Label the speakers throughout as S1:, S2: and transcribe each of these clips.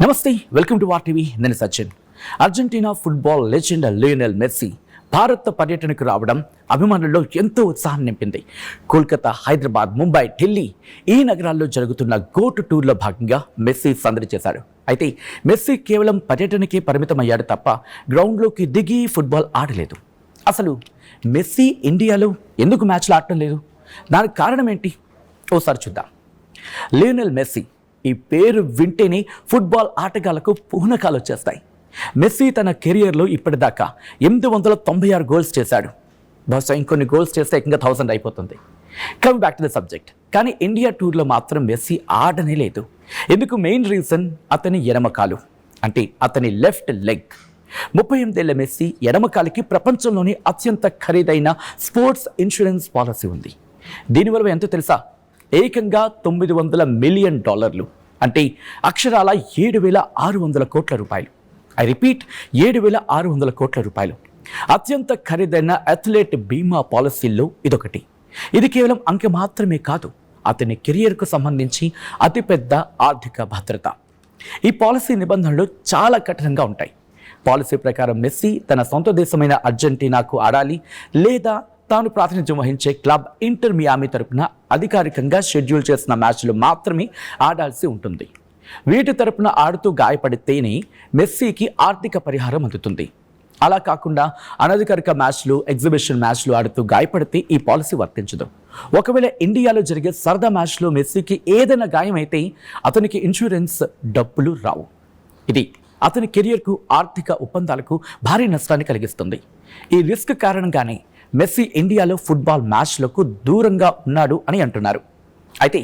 S1: నమస్తే, welcome to వార్ TV. నేను Sachin. Argentina football legend Lionel Messi Bharat పర్యటనకు రావడం అభిమానుల్లో ఎంతో ఉత్సాహం నింపింది. కోల్కతా, హైదరాబాద్, ముంబై, ఢిల్లీ ఈ నగరాల్లో జరుగుతున్న గోటు టూర్లో భాగంగా మెస్సీ సందడి చేశాడు. అయితే మెస్సీ కేవలం పర్యటనకే పరిమితమయ్యాడు తప్ప గ్రౌండ్లోకి దిగి ఫుట్బాల్ ఆడలేదు. అసలు మెస్సీ ఇండియాలో ఎందుకు మ్యాచ్లు ఆడటం లేదు? దానికి కారణం ఏంటి? ఓసారి చూద్దాం. లియోనెల్ మెస్సీ ఈ పేరు వింటేనే ఫుట్బాల్ ఆటగాళ్లకు పూనకాలు వచ్చేస్తాయి. మెస్సీ తన కెరియర్లో ఇప్పటిదాకా 896 గోల్స్ చేశాడు. బహుశా ఇంకొన్ని గోల్స్ చేస్తే ఏకంగా 1000 అయిపోతుంది. Come back to the subject. కానీ ఇండియా టూర్లో మాత్రం మెస్సీ ఆడనే లేదు. ఎందుకు? మెయిన్ రీజన్ అతని ఎడమకాలు, అంటే అతని లెఫ్ట్ లెగ్. 38 ఏళ్ల మెస్సీ ఎడమకాలికి ప్రపంచంలోని అత్యంత ఖరీదైన స్పోర్ట్స్ ఇన్సూరెన్స్ పాలసీ ఉంది. దీనివల్ల ఎంతో తెలుసా? ఏకంగా $900 మిలియన్, అంటే అక్షరాల 7,600 కోట్ల రూపాయలు. ఐ రిపీట్, 7,600 కోట్ల రూపాయలు. అత్యంత ఖరీదైన అథ్లెట్ బీమా పాలసీల్లో ఇదొకటి. ఇది కేవలం అంకె మాత్రమే కాదు, అతని కెరియర్కు సంబంధించి అతిపెద్ద ఆర్థిక భద్రత. ఈ పాలసీ నిబంధనలు చాలా కఠినంగా ఉంటాయి. పాలసీ ప్రకారం మెస్సీ తన సొంత దేశమైన అర్జెంటీనాకు ఆడాలి, లేదా తాను ప్రాతినిధ్యం వహించే క్లబ్ ఇంటర్ మియామి తరపున అధికారికంగా షెడ్యూల్ చేసిన మ్యాచ్లు మాత్రమే ఆడాల్సి ఉంటుంది. వీటి తరపున ఆడుతూ గాయపడితేనే మెస్సీకి ఆర్థిక పరిహారం అందుతుంది. అలా కాకుండా అనధికారిక మ్యాచ్లు, ఎగ్జిబిషన్ మ్యాచ్లు ఆడుతూ గాయపడితే ఈ పాలసీ వర్తించదు. ఒకవేళ ఇండియాలో జరిగే సరదా మ్యాచ్లో మెస్సీకి ఏదైనా గాయమైతే అతనికి ఇన్సూరెన్స్ డబ్బులు రావు. ఇది అతని కెరియర్కు, ఆర్థిక ఒప్పందాలకు భారీ నష్టాన్ని కలిగిస్తుంది. ఈ రిస్క్ కారణంగానే మెస్సీ ఇండియాలో ఫుట్బాల్ మ్యాచ్లకు దూరంగా ఉన్నాడు అని అంటున్నారు. అయితే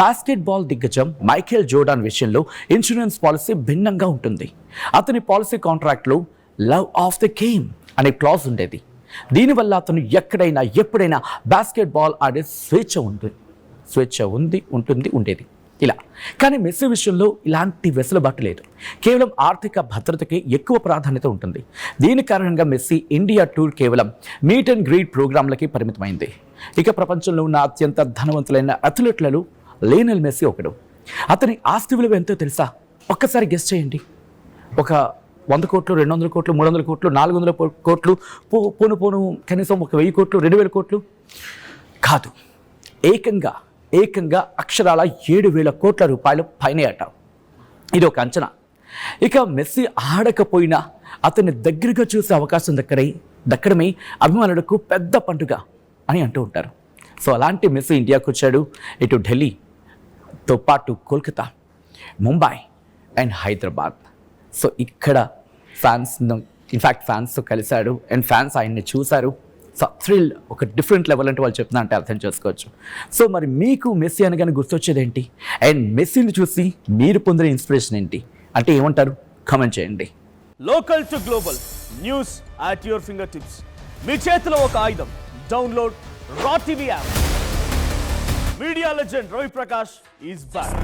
S1: బాస్కెట్బాల్ దిగ్గజం మైకేల్ జోర్డాన్ విషయంలో ఇన్సూరెన్స్ పాలసీ భిన్నంగా ఉంటుంది. అతని పాలసీ కాంట్రాక్ట్లో లవ్ ఆఫ్ ద గేమ్ అనే క్లాజ్ ఉండేది. దీనివల్ల అతను ఎక్కడైనా ఎప్పుడైనా బాస్కెట్బాల్ ఆడే స్వేచ్ఛ ఉండేది ఇలా. కానీ మెస్సీ విషయంలో ఇలాంటి వెసులుబాటు లేదు. కేవలం ఆర్థిక భద్రతకే ఎక్కువ ప్రాధాన్యత ఉంటుంది. దీని కారణంగా మెస్సీ ఇండియా టూర్ కేవలం మీట్ అండ్ గ్రీట్ ప్రోగ్రాంలకి పరిమితమైంది. ఇక ప్రపంచంలో ఉన్న అత్యంత ధనవంతులైన అథ్లెట్లలో లియోనెల్ మెస్సీ ఒకడు. అతని ఆస్తి విలువ ఎంతో తెలుసా? ఒక్కసారి గెస్ చేయండి. ఒక 100 కోట్లు, 200 కోట్లు, 300 కోట్లు, 400 కోట్లు, పోను కనీసం 1000 కోట్లు, 2000 కోట్లు కాదు. ఏకంగా అక్షరాల 7,000 కోట్ల రూపాయలు పైనే అట. ఇది ఒక అంచనా. ఇక మెస్సీ ఆడకపోయినా అతన్ని దగ్గరగా చూసే అవకాశం దక్కడమే అభిమానులకు పెద్ద పండుగ అని అంటూ ఉంటారు. సో అలాంటి మెస్సీ ఇండియాకు వచ్చాడు. ఇటు ఢిల్లీతో పాటు కోల్కతా, ముంబై అండ్ హైదరాబాద్. సో ఇక్కడ ఫ్యాన్స్తో కలిశాడు అండ్ ఫ్యాన్స్ ఆయన్ని చూశారు. సో థ్రిల్ ఒక డిఫరెంట్ లెవెల్ అంటే వాళ్ళు చెప్తున్నా అంటే అర్థం చేసుకోవచ్చు. సో మరి మీకు మెస్సీ అనగానే గుర్తొచ్చేది ఏంటి? అండ్ మెస్సీని చూసి మీరు పొందిన ఇన్స్పిరేషన్ ఏంటి అంటే ఏమంటారు? కామెంట్ చేయండి.
S2: Local to global news at your fingertips. మీ చేతిలో ఒక ఆయుధం. Download Raw TV app. Media legend Ravi Prakash is back.